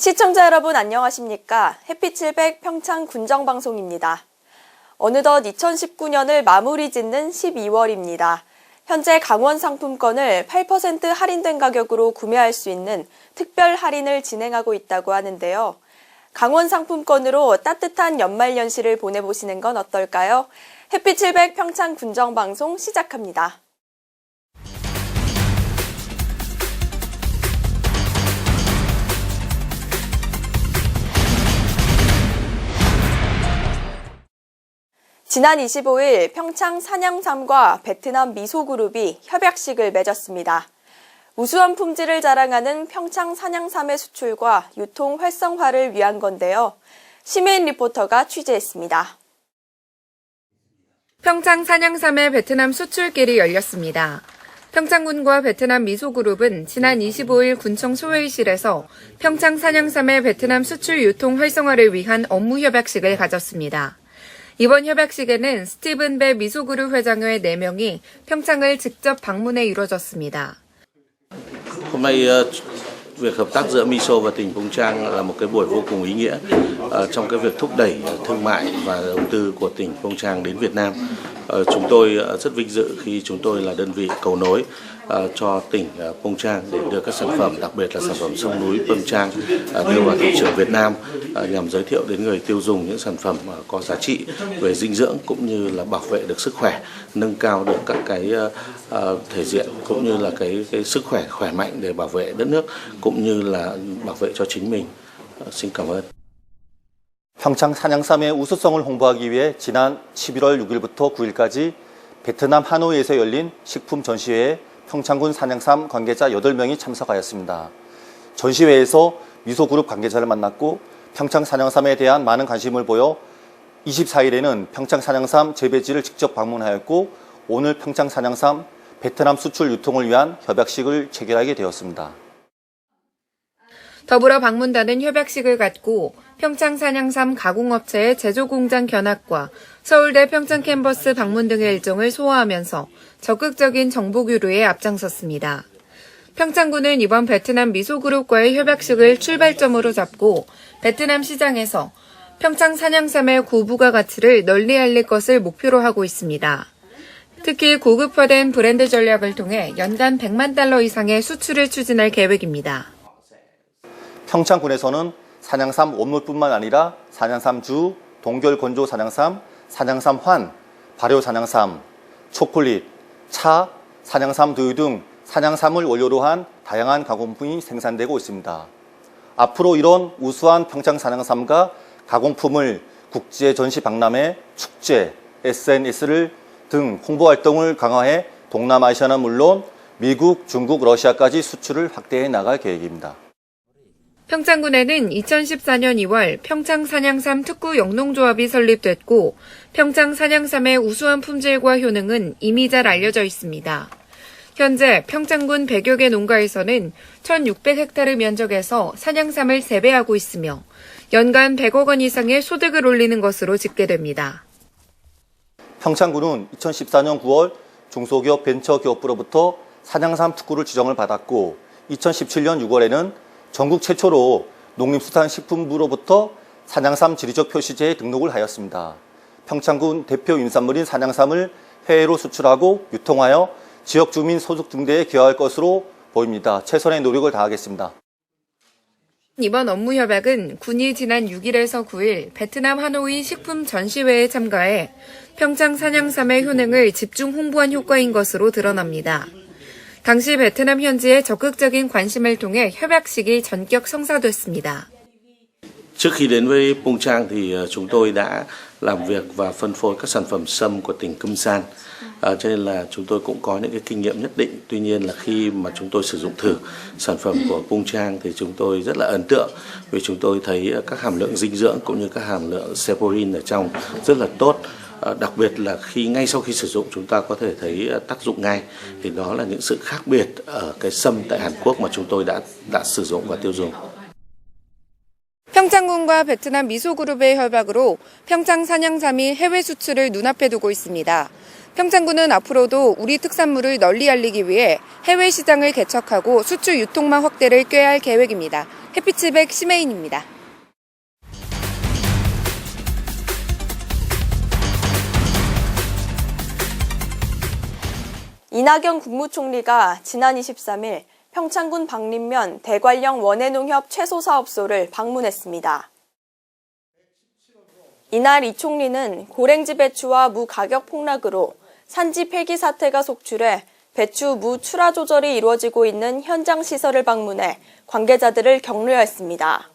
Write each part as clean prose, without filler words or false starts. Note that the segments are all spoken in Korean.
시청자 여러분 안녕하십니까? 햇빛700 평창 군정방송입니다. 어느덧 2019년을 마무리 짓는 12월입니다. 현재 강원 상품권을 8% 할인된 가격으로 구매할 수 있는 특별 할인을 진행하고 있다고 하는데요. 강원 상품권으로 따뜻한 연말연시를 보내보시는 건 어떨까요? 햇빛700 평창 군정방송 시작합니다. 지난 25일 평창 산양삼과 베트남 미소그룹이 협약식을 맺었습니다. 우수한 품질을 자랑하는 평창 산양삼의 수출과 유통 활성화를 위한 건데요. 심혜인 리포터가 취재했습니다. 평창 산양삼의 베트남 수출길이 열렸습니다. 평창군과 베트남 미소그룹은 지난 25일 군청 소회의실에서 평창 산양삼의 베트남 수출 유통 활성화를 위한 업무 협약식을 가졌습니다. 이번 협약식에는 스티븐 배 미소그룹 회장의 4명이 평창을 직접 방문해 이루어졌습니다. Hôm nay việc hợp tác giữa MISO và tỉnh Phong Trang là một cái buổi vô cùng ý nghĩa trong cái việc thúc đẩy thương mại và đầu tư của tỉnh Phong Trang đến Việt Nam. Chúng tôi rất vinh dự khi chúng tôi là đơn vị cầu nối cho tỉnh Phong Trang để đưa các sản phẩm, đặc biệt là sản phẩm sông núi Phong Trang đưa vào thị trường Việt Nam nhằm giới thiệu đến người tiêu dùng những sản phẩm có giá trị về dinh dưỡng cũng như là bảo vệ được sức khỏe, nâng cao được các cái thể diện cũng như là cái sức khỏe khỏe mạnh để bảo vệ đất nước cũng như là bảo vệ cho chính mình. Xin cảm ơn. 평창 산양삼의 우수성을 홍보하기 위해 지난 11월 6일부터 9일까지 베트남 하노이에서 열린 식품 전시회에 평창군 산양삼 관계자 8명이 참석하였습니다. 전시회에서 미소그룹 관계자를 만났고 평창 산양삼에 대한 많은 관심을 보여 24일에는 평창 산양삼 재배지를 직접 방문하였고 오늘 평창 산양삼 베트남 수출 유통을 위한 협약식을 체결하게 되었습니다. 더불어 방문단은 협약식을 갖고 평창 산양삼 가공업체의 제조공장 견학과 서울대 평창 캠퍼스 방문 등의 일정을 소화하면서 적극적인 정보 교류에 앞장섰습니다. 평창군은 이번 베트남 미소그룹과의 협약식을 출발점으로 잡고 베트남 시장에서 평창 산양삼의 고부가 가치를 널리 알릴 것을 목표로 하고 있습니다. 특히 고급화된 브랜드 전략을 통해 연간 100만 달러 이상의 수출을 추진할 계획입니다. 평창군에서는 산양삼 원물뿐만 아니라 산양삼주, 동결건조 산양삼, 산양삼환, 발효 산양삼, 초콜릿, 차, 산양삼 두유 등 산양삼을 원료로 한 다양한 가공품이 생산되고 있습니다. 앞으로 이런 우수한 평창 산양삼과 가공품을 국제 전시 박람회, 축제, SNS 등 홍보 활동을 강화해 동남아시아는 물론 미국, 중국, 러시아까지 수출을 확대해 나갈 계획입니다. 평창군에는 2014년 2월 평창 산양삼 특구 영농조합이 설립됐고 평창 산양삼의 우수한 품질과 효능은 이미 잘 알려져 있습니다. 현재 평창군 100여 개 농가에서는 1,600헥타르 면적에서 산양삼을 재배하고 있으며 연간 100억 원 이상의 소득을 올리는 것으로 집계됩니다. 평창군은 2014년 9월 중소기업 벤처기업부로부터 산양삼 특구를 지정을 받았고 2017년 6월에는 전국 최초로 농림수산식품부로부터 산양삼 지리적 표시제에 등록을 하였습니다. 평창군 대표 임산물인 산양삼을 해외로 수출하고 유통하여 지역 주민 소득 증대에 기여할 것으로 보입니다. 최선의 노력을 다하겠습니다. 이번 업무 협약은 군이 지난 6일에서 9일 베트남 하노이 식품 전시회에 참가해 평창 산양삼의 효능을 집중 홍보한 효과인 것으로 드러납니다. 당시 베트남 현지의 적극적인 관심을 통해 협약식이 전격 성사됐습니다. Trước khi đến với Phong Trang thì chúng tôi đã làm việc và phân phối các sản phẩm sâm của tỉnh Câm San. Cho nên là chúng tôi cũng có những cái kinh nghiệm nhất định. Tuy nhiên là khi mà chúng tôi sử dụng thử sản phẩm của Phong Trang thì chúng tôi rất là ấn tượng vì chúng tôi thấy các hàm lượng dinh dưỡng cũng như các hàm lượng saponin ở trong rất là tốt. Đặc biệt là ngay sau khi sử dụng chúng ta có thể thấy tác dụng ngay thì đó là những sự khác biệt ở cái sâm tại Hàn Quốc mà chúng tôi đã sử dụng và tiêu dùng. 평창군과 베트남 미소그룹의 협약으로 평창 산양삼이 해외 수출을 눈앞에 두고 있습니다. 평창군은 앞으로도 우리 특산물을 널리 알리기 위해 해외 시장을 개척하고 수출 유통망 확대를 꾀할 계획입니다. 햇빛700 심혜인입니다. 이낙연 국무총리가 지난 23일 평창군 박림면 대관령 원해농협 채소사업소를 방문했습니다. 이날 이 총리는 고랭지 배추와 무 가격 폭락으로 산지 폐기 사태가 속출해 배추, 무 출하 조절이 이루어지고 있는 현장 시설을 방문해 관계자들을 격려했습니다.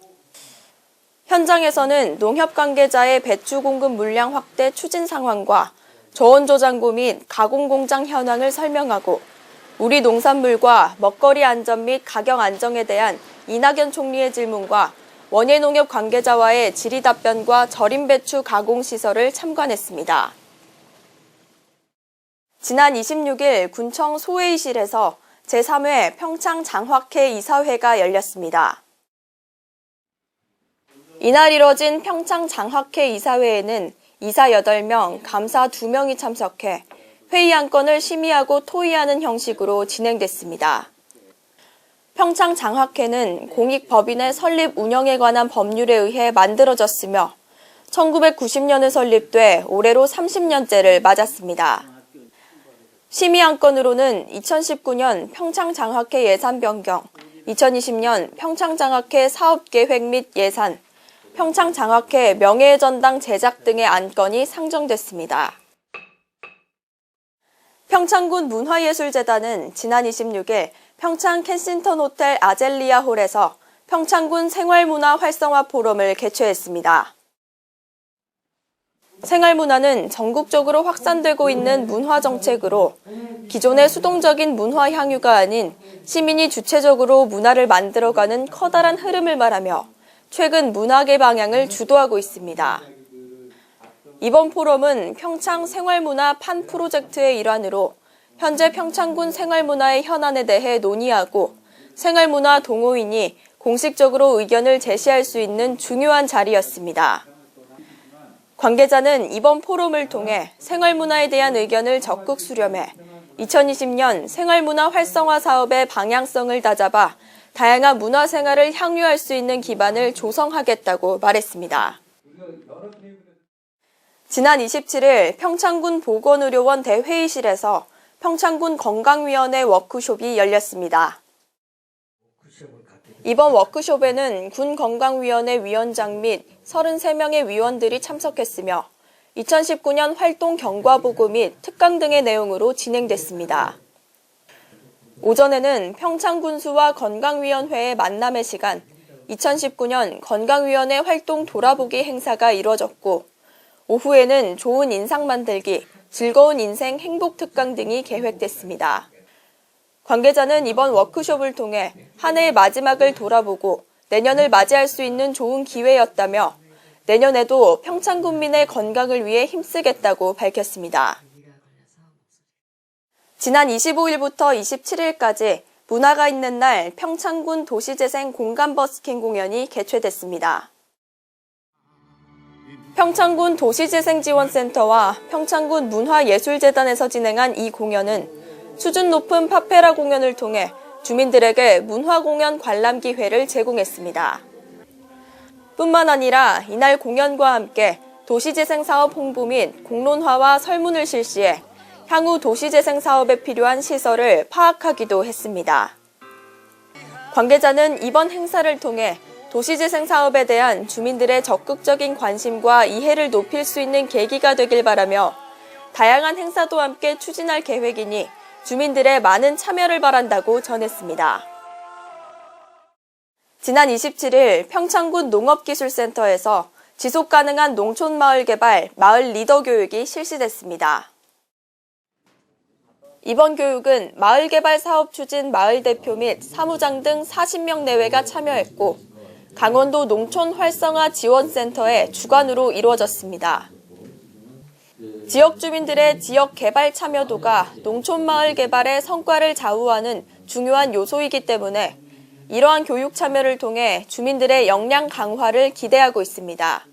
현장에서는 농협 관계자의 배추 공급 물량 확대 추진 상황과 저온 저장고 및 가공 공장 현황을 설명하고 우리 농산물과 먹거리 안전 및 가격 안정에 대한 이낙연 총리의 질문과 원예농협 관계자와의 질의 답변과 절임 배추 가공 시설을 참관했습니다. 지난 26일 군청 소회의실에서 제3회 평창 장학회 이사회가 열렸습니다. 이날 이뤄진 평창 장학회 이사회에는 이사 8명, 감사 2명이 참석해 회의 안건을 심의하고 토의하는 형식으로 진행됐습니다. 평창 장학회는 공익법인의 설립 운영에 관한 법률에 의해 만들어졌으며 1990년에 설립돼 올해로 30년째를 맞았습니다. 심의 안건으로는 2019년 평창 장학회 예산 변경, 2020년 평창 장학회 사업 계획 및 예산, 평창 장학회 명예의 전당 제작 등의 안건이 상정됐습니다. 평창군 문화예술재단은 지난 26일 평창 켄싱턴 호텔 아젤리아 홀에서 평창군 생활문화 활성화 포럼을 개최했습니다. 생활문화는 전국적으로 확산되고 있는 문화 정책으로 기존의 수동적인 문화 향유가 아닌 시민이 주체적으로 문화를 만들어가는 커다란 흐름을 말하며 최근 문화계 방향을 주도하고 있습니다. 이번 포럼은 평창 생활문화 판 프로젝트의 일환으로 현재 평창군 생활문화의 현안에 대해 논의하고 생활문화 동호인이 공식적으로 의견을 제시할 수 있는 중요한 자리였습니다. 관계자는 이번 포럼을 통해 생활문화에 대한 의견을 적극 수렴해 2020년 생활문화 활성화 사업의 방향성을 다잡아 다양한 문화생활을 향유할 수 있는 기반을 조성하겠다고 말했습니다. 지난 27일 평창군 보건의료원 대회의실에서 평창군 건강위원회 워크숍이 열렸습니다. 이번 워크숍에는 군 건강위원회 위원장 및 33명의 위원들이 참석했으며 2019년 활동 경과보고 및 특강 등의 내용으로 진행됐습니다. 오전에는 평창군수와 건강위원회의 만남의 시간, 2019년 건강위원회 활동 돌아보기 행사가 이뤄졌고 오후에는 좋은 인상 만들기, 즐거운 인생 행복 특강 등이 계획됐습니다. 관계자는 이번 워크숍을 통해 한 해의 마지막을 돌아보고 내년을 맞이할 수 있는 좋은 기회였다며 내년에도 평창군민의 건강을 위해 힘쓰겠다고 밝혔습니다. 지난 25일부터 27일까지 문화가 있는 날 평창군 도시재생 공간버스킹 공연이 개최됐습니다. 평창군 도시재생지원센터와 평창군 문화예술재단에서 진행한 이 공연은 수준 높은 파페라 공연을 통해 주민들에게 문화공연 관람 기회를 제공했습니다. 뿐만 아니라 이날 공연과 함께 도시재생사업 홍보 및 공론화와 설문을 실시해 향후 도시재생 사업에 필요한 시설을 파악하기도 했습니다. 관계자는 이번 행사를 통해 도시재생 사업에 대한 주민들의 적극적인 관심과 이해를 높일 수 있는 계기가 되길 바라며 다양한 행사도 함께 추진할 계획이니 주민들의 많은 참여를 바란다고 전했습니다. 지난 27일 평창군 농업기술센터에서 지속가능한 농촌마을 개발 마을 리더 교육이 실시됐습니다. 이번 교육은 마을개발 사업 추진 마을대표 및 사무장 등 40명 내외가 참여했고 강원도 농촌활성화지원센터의 주관으로 이루어졌습니다. 지역 주민들의 지역 개발 참여도가 농촌마을 개발의 성과를 좌우하는 중요한 요소이기 때문에 이러한 교육 참여를 통해 주민들의 역량 강화를 기대하고 있습니다.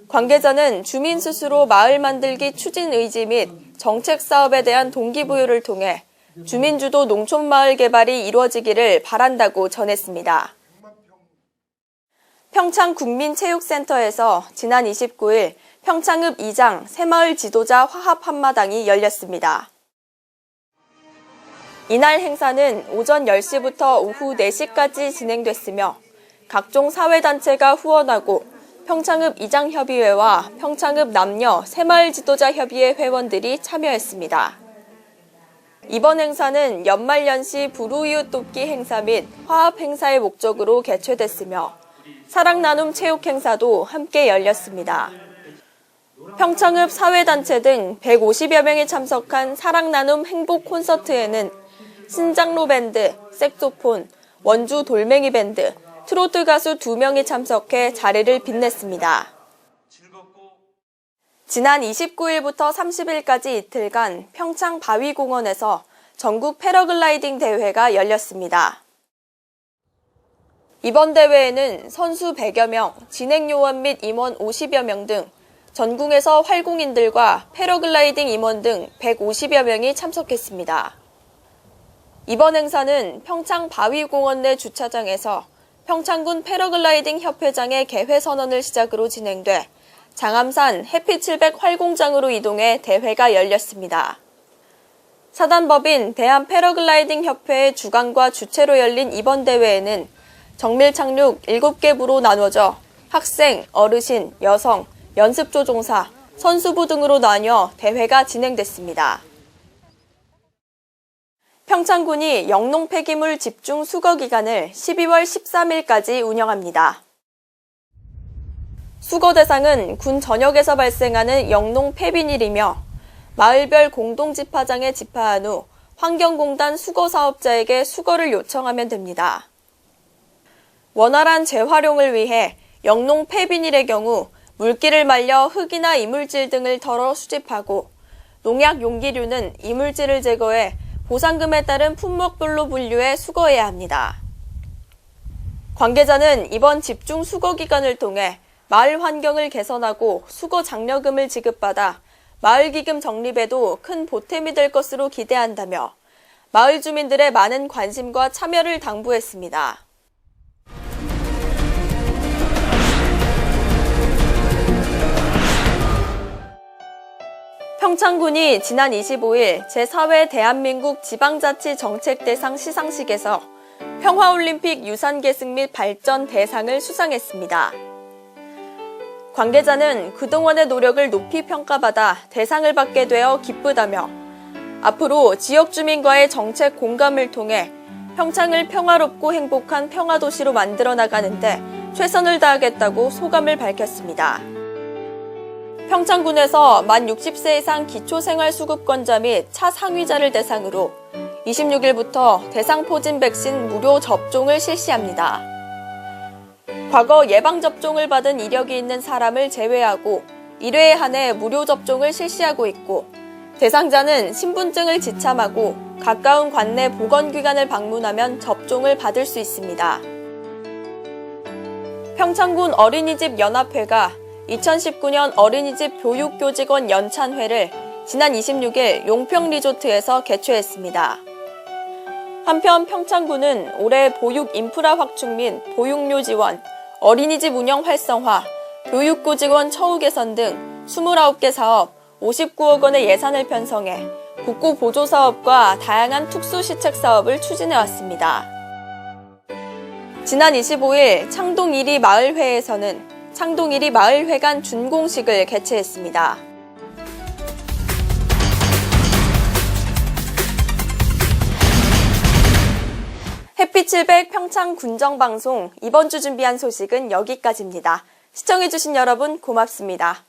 관계자는 주민 스스로 마을 만들기 추진 의지 및 정책 사업에 대한 동기부여를 통해 주민주도 농촌마을 개발이 이루어지기를 바란다고 전했습니다. 평창국민체육센터에서 지난 29일 평창읍 2장 새마을 지도자 화합 한마당이 열렸습니다. 이날 행사는 오전 10시부터 오후 4시까지 진행됐으며 각종 사회단체가 후원하고 평창읍 2장협의회와 평창읍 남녀 새마을 지도자 협의회 회원들이 참여했습니다. 이번 행사는 연말연시 불우이웃 돕기 행사 및 화합 행사의 목적으로 개최됐으며 사랑나눔 체육 행사도 함께 열렸습니다. 평창읍 사회단체 등 150여 명이 참석한 사랑나눔 행복 콘서트에는 신장로 밴드, 색소폰, 원주 돌멩이 밴드, 트로트 가수 2명이 참석해 자리를 빛냈습니다. 지난 29일부터 30일까지 이틀간 평창 바위공원에서 전국 패러글라이딩 대회가 열렸습니다. 이번 대회에는 선수 100여 명, 진행요원 및 임원 50여 명 등 전국에서 활공인들과 패러글라이딩 임원 등 150여 명이 참석했습니다. 이번 행사는 평창 바위공원 내 주차장에서 평창군 패러글라이딩 협회장의 개회 선언을 시작으로 진행돼 장암산 해피700 활공장으로 이동해 대회가 열렸습니다. 사단법인 대한패러글라이딩 협회의 주관과 주최로 열린 이번 대회에는 정밀 착륙 7개 부로 나눠져 학생, 어르신, 여성, 연습조종사, 선수부 등으로 나뉘어 대회가 진행됐습니다. 평창군이 영농 폐기물 집중 수거 기간을 12월 13일까지 운영합니다. 수거 대상은 군 전역에서 발생하는 영농 폐비닐이며 마을별 공동집화장에 집화한 후 환경공단 수거사업자에게 수거를 요청하면 됩니다. 원활한 재활용을 위해 영농 폐비닐의 경우 물기를 말려 흙이나 이물질 등을 덜어 수집하고 농약 용기류는 이물질을 제거해 보상금에 따른 품목별로 분류해 수거해야 합니다. 관계자는 이번 집중 수거 기간을 통해 마을 환경을 개선하고 수거 장려금을 지급받아 마을기금 적립에도 큰 보탬이 될 것으로 기대한다며 마을 주민들의 많은 관심과 참여를 당부했습니다. 평창군이 지난 25일 제4회 대한민국 지방자치정책대상 시상식에서 평화올림픽 유산계승 및 발전 대상을 수상했습니다. 관계자는 그동안의 노력을 높이 평가받아 대상을 받게 되어 기쁘다며 앞으로 지역 주민과의 정책 공감을 통해 평창을 평화롭고 행복한 평화도시로 만들어 나가는데 최선을 다하겠다고 소감을 밝혔습니다. 평창군에서 만 60세 이상 기초생활수급권자 및 차상위자를 대상으로 26일부터 대상포진 백신 무료 접종을 실시합니다. 과거 예방접종을 받은 이력이 있는 사람을 제외하고 1회에 한해 무료 접종을 실시하고 있고 대상자는 신분증을 지참하고 가까운 관내 보건기관을 방문하면 접종을 받을 수 있습니다. 평창군 어린이집 연합회가 2019년 어린이집 교육교직원 연찬회를 지난 26일 용평리조트에서 개최했습니다. 한편 평창군은 올해 보육 인프라 확충 및 보육료 지원, 어린이집 운영 활성화, 교육교직원 처우 개선 등 29개 사업, 59억 원의 예산을 편성해 국고 보조 사업과 다양한 특수시책 사업을 추진해왔습니다. 지난 25일 창동 1위 마을회에서는 창동 1위 마을회관 준공식을 개최했습니다. 해피700 평창 군정방송 이번 주 준비한 소식은 여기까지입니다. 시청해주신 여러분 고맙습니다.